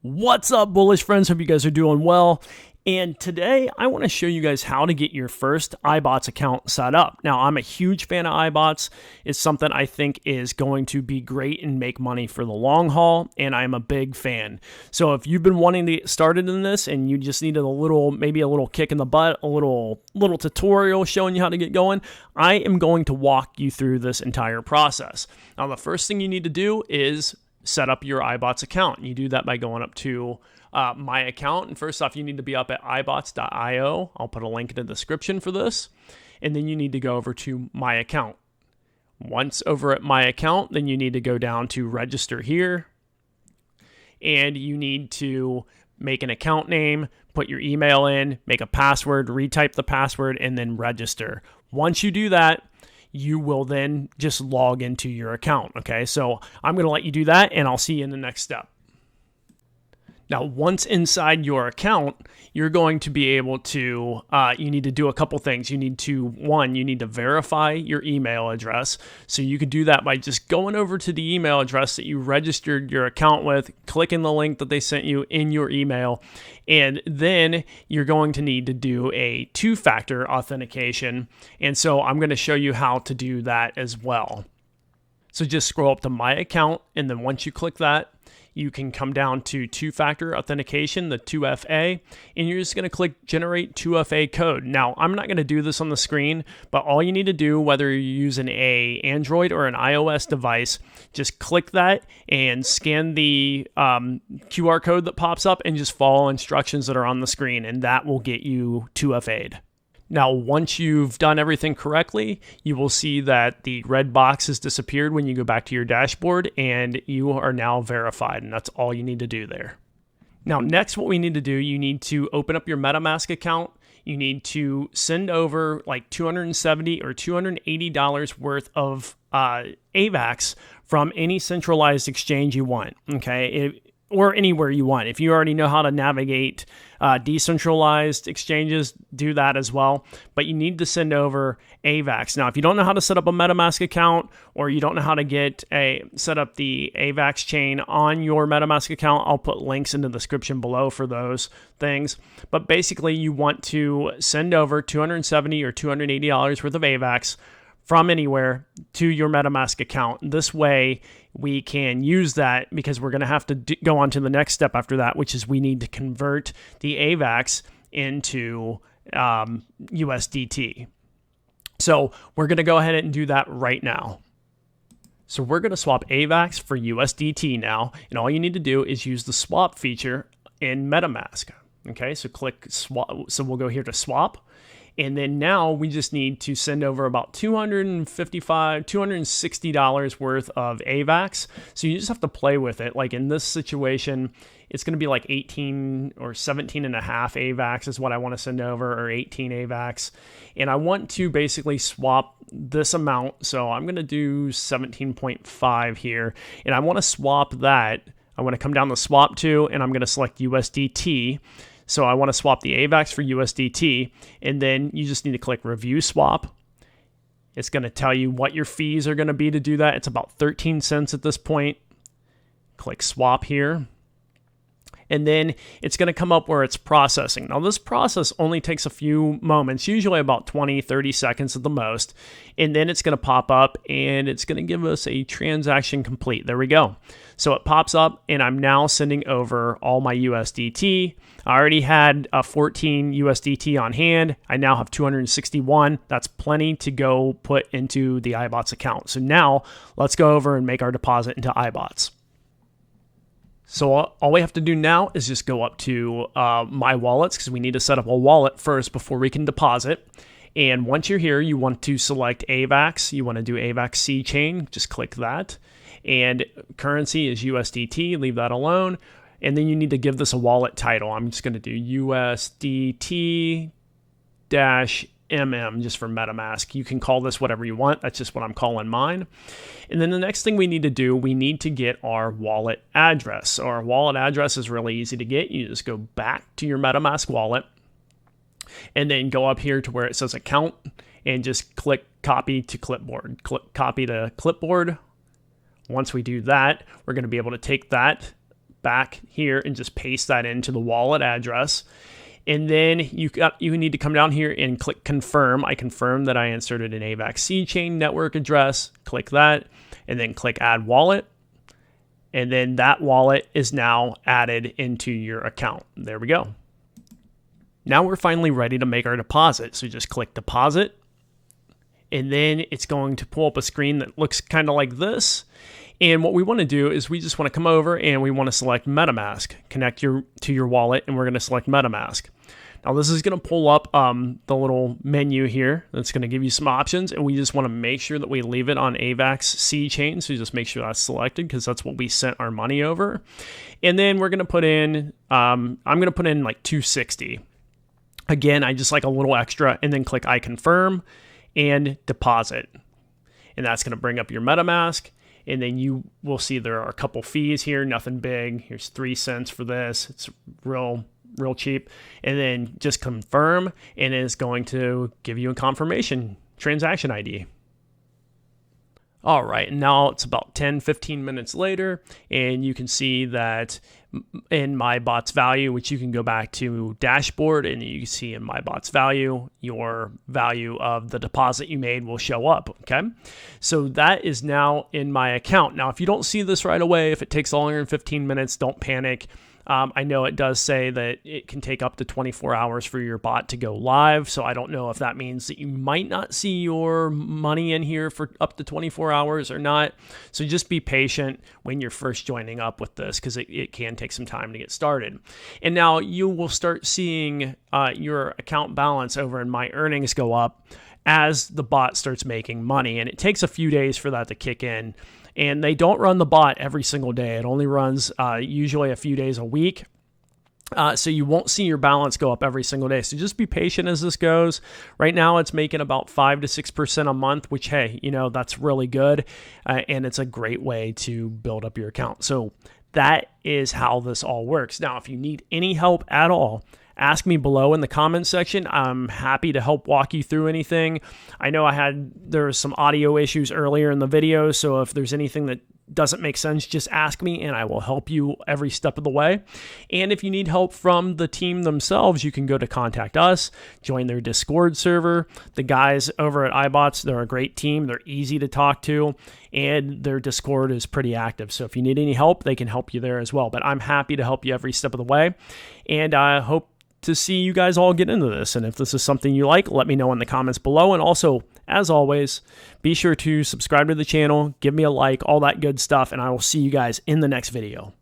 What's up, bullish friends? Hope you guys are doing well. And today I want to show you guys how to get your first iBots account set up. Now, I'm a huge fan of iBots. It's something I think is going to be great and make money for the long haul, and I'm a big fan. So if you've been wanting to get started in this and you just needed maybe a little kick in the butt, a little tutorial showing you how to get going, I am going to walk you through this entire process. Now, the first thing you need to do is set up your iBots account. You do that by going up to my account. And first off, you need to be up at iBots.io. I'll put a link in the description for this. And then you need to go over to my account. Once over at my account, then you need to go down to register here. And you need to make an account name, put your email in, make a password, retype the password, and then register. Once you do that, you will then just log into your account. Okay, so I'm going to let you do that, and I'll see you in the next step. Now, once inside your account, you're going to be able to, you need to do a couple things. You need to verify your email address. So you could do that by just going over to the email address that you registered your account with, clicking the link that they sent you in your email, and then you're going to need to do a two-factor authentication. And so I'm going to show you how to do that as well. So just scroll up to my account, and then once you click that, you can come down to two-factor authentication, the 2FA, and you're just going to click generate 2FA code. Now, I'm not going to do this on the screen, but all you need to do, whether you're using an Android or an iOS device, just click that and scan the QR code that pops up and just follow instructions that are on the screen, and that will get you 2FA'd. Now, once you've done everything correctly, you will see that the red box has disappeared when you go back to your dashboard, and you are now verified, and that's all you need to do there. Now, next, what we need to do, you need to open up your Metamask account. You need to send over like $270 or $280 worth of Avax from any centralized exchange you want, okay? Or anywhere you want. If you already know how to navigate decentralized exchanges, do that as well. But you need to send over Avax. Now, if you don't know how to set up a MetaMask account, or you don't know how to set up the Avax chain on your MetaMask account, I'll put links in the description below for those things. But basically, you want to send over $270 or $280 worth of Avax from anywhere to your MetaMask account. This way, we can use that because we're going to have to go on to the next step after that, which is we need to convert the Avax into USDT. So we're going to go ahead and do that right now. So we're going to swap Avax for USDT now, and all you need to do is use the swap feature in MetaMask. Okay, so click swap. So we'll go here to swap. And then now we just need to send over about $260 worth of Avax. So you just have to play with it. Like in this situation, it's going to be like 18 or 17 and a half Avax is what I want to send over, or 18 Avax. And I want to basically swap this amount. So I'm going to do 17.5 here. And I want to swap that. I want to come down to swap to, and I'm going to select USDT. So I want to swap the Avax for USDT, and then you just need to click Review Swap. It's going to tell you what your fees are going to be to do that. It's about 13 cents at this point. Click Swap here. And then it's going to come up where it's processing. Now, this process only takes a few moments, usually about 20, 30 seconds at the most. And then it's going to pop up, and it's going to give us a transaction complete. There we go. So it pops up, and I'm now sending over all my USDT. I already had 14 USDT on hand. I now have 261. That's plenty to go put into the iBots account. So now let's go over and make our deposit into iBots. So all we have to do now is just go up to My Wallets, because we need to set up a wallet first before we can deposit. And once you're here, you want to select Avax. You want to do Avax C chain. Just click that. And currency is USDT. Leave that alone. And then you need to give this a wallet title. I'm just going to do USDT-MM just for MetaMask. You can call this whatever you want. That's just what I'm calling mine. And then the next thing we need to do, we need to get our wallet address. So our wallet address is really easy to get. You just go back to your MetaMask wallet and then go up here to where it says account and just click copy to clipboard. Click copy to clipboard. Once we do that, we're going to be able to take that, back here and just paste that into the wallet address. And then you need to come down here and click confirm. I confirm that I inserted an Avax seed chain network address. Click that, and then click add wallet. And then that wallet is now added into your account. There we go. Now we're finally ready to make our deposit. So just click deposit, and then it's going to pull up a screen that looks kind of like this. And what we want to do is we just want to come over and we want to select Metamask, connect to your wallet, and we're going to select Metamask. Now this is going to pull up the little menu here. That's going to give you some options, and we just want to make sure that we leave it on Avax C chain. So just make sure that's selected because that's what we sent our money over. And then we're going to put in, I'm going to put in like 260. Again, I just like a little extra, and then click I confirm and deposit. And that's going to bring up your MetaMask. And then you will see there are a couple fees here, nothing big. Here's 3 cents for this. It's real cheap. And then just confirm, and it's going to give you a confirmation transaction ID. All right, now it's about 10-15 minutes later, and you can see that in iBots value, which you can go back to dashboard, and you can see in iBots value, your value of the deposit you made will show up, okay? So that is now in my account. Now, if you don't see this right away, if it takes longer than 15 minutes, don't panic. I know it does say that it can take up to 24 hours for your bot to go live, so I don't know if that means that you might not see your money in here for up to 24 hours or not. So just be patient when you're first joining up with this, because it can take some time to get started. And now you will start seeing your account balance over in My Earnings go up as the bot starts making money, and it takes a few days for that to kick in. And they don't run the bot every single day. It only runs usually a few days a week. So you won't see your balance go up every single day. So just be patient as this goes. Right now, it's making about 5 to 6% a month, which, hey, that's really good. And it's a great way to build up your account. So that is how this all works. Now, if you need any help at all, ask me below in the comments section. I'm happy to help walk you through anything. I know there was some audio issues earlier in the video, so if there's anything that doesn't make sense, just ask me and I will help you every step of the way. And if you need help from the team themselves, you can go to Contact Us, join their Discord server. The guys over at iBots, they're a great team. They're easy to talk to, and their Discord is pretty active. So if you need any help, they can help you there as well. But I'm happy to help you every step of the way, and I hope to see you guys all get into this. And if this is something you like, let me know in the comments below. And also, as always, be sure to subscribe to the channel, give me a like, all that good stuff, and I will see you guys in the next video.